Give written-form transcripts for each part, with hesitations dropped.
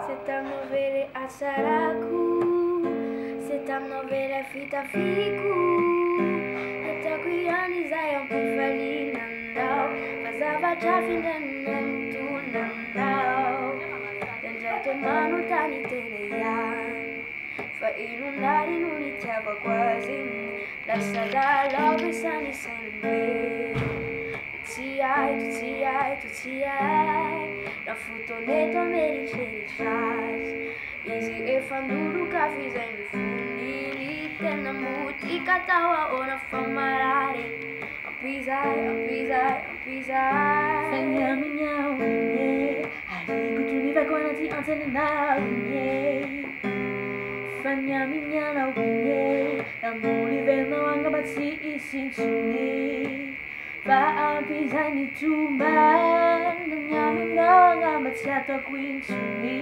Setamo vele atsaraku, setamo vele fitafiku. Ataoko ihany izay ampifaliananao, mazava trafindranotonanao. Indray toa manontany tena ihany, fa inonary no nitiavako azy, lasa lalao isanisainy tsy hay na fotoana eto ameritreritra azy. Izy efa noloka izay mifoniny, tena motika tao ahoana fa marary. Ampy izay Fagnaminao nye, hariko tonivako anaty antsenanao nye. Fagnaminao nye, namulivenao angamba tsy isintsony. Fa ampy izay nitomban, nagnaminao angamba tsy ataoko intsony.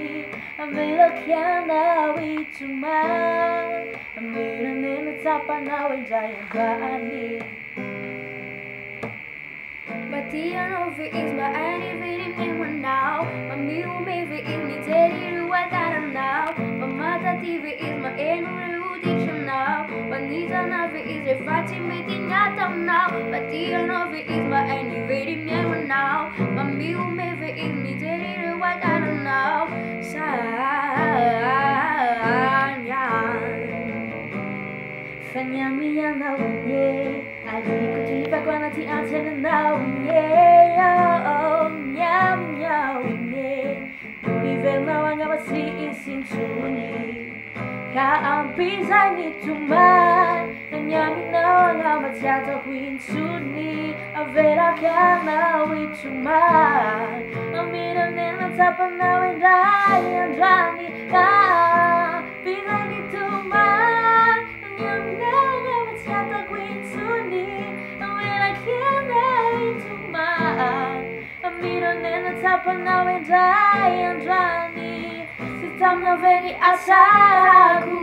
Amelaky anao itoman, amenanena tsapanao indray ambany. Matianao ve izy mahainy verimnemanao, mamiome ve izy mijery ireo adaranao, mamataty ve izy mahaino ireo ditranao, manizana ve izy rehefa tsy mety ny ataonao. Matianao ve izy mahainy verimnemanao, mamiome ve izy mijery ireo adaranao. Fagnaminao nye, hariko tonivako anaty antsenanao nye. Fagnaminao nye, nolivenao angamba tsy isintsony. Ka ampy izay nitoman, nagnaminao angamba tsy ataoko intsony. Avelaky anao itoman, amenanena tsapanao indray andrany. Ampy izay nitoman, nagnaminao angamba tsy ataoko intsony. Avelaky anao itoman, amenanena tsapanao indray andrany. Setamina vele atsaraku,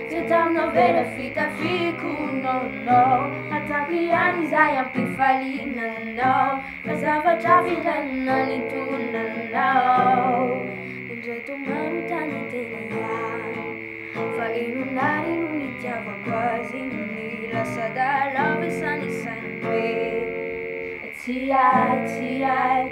setamina vele fitafiku. No, ataoko ihany izay ampifaliananao, mazava trafindranotonanao. Indray toa manontany tena ihany, fa inonary no nitiavako azy, lasa lalao isanisainy hoe Tsy hay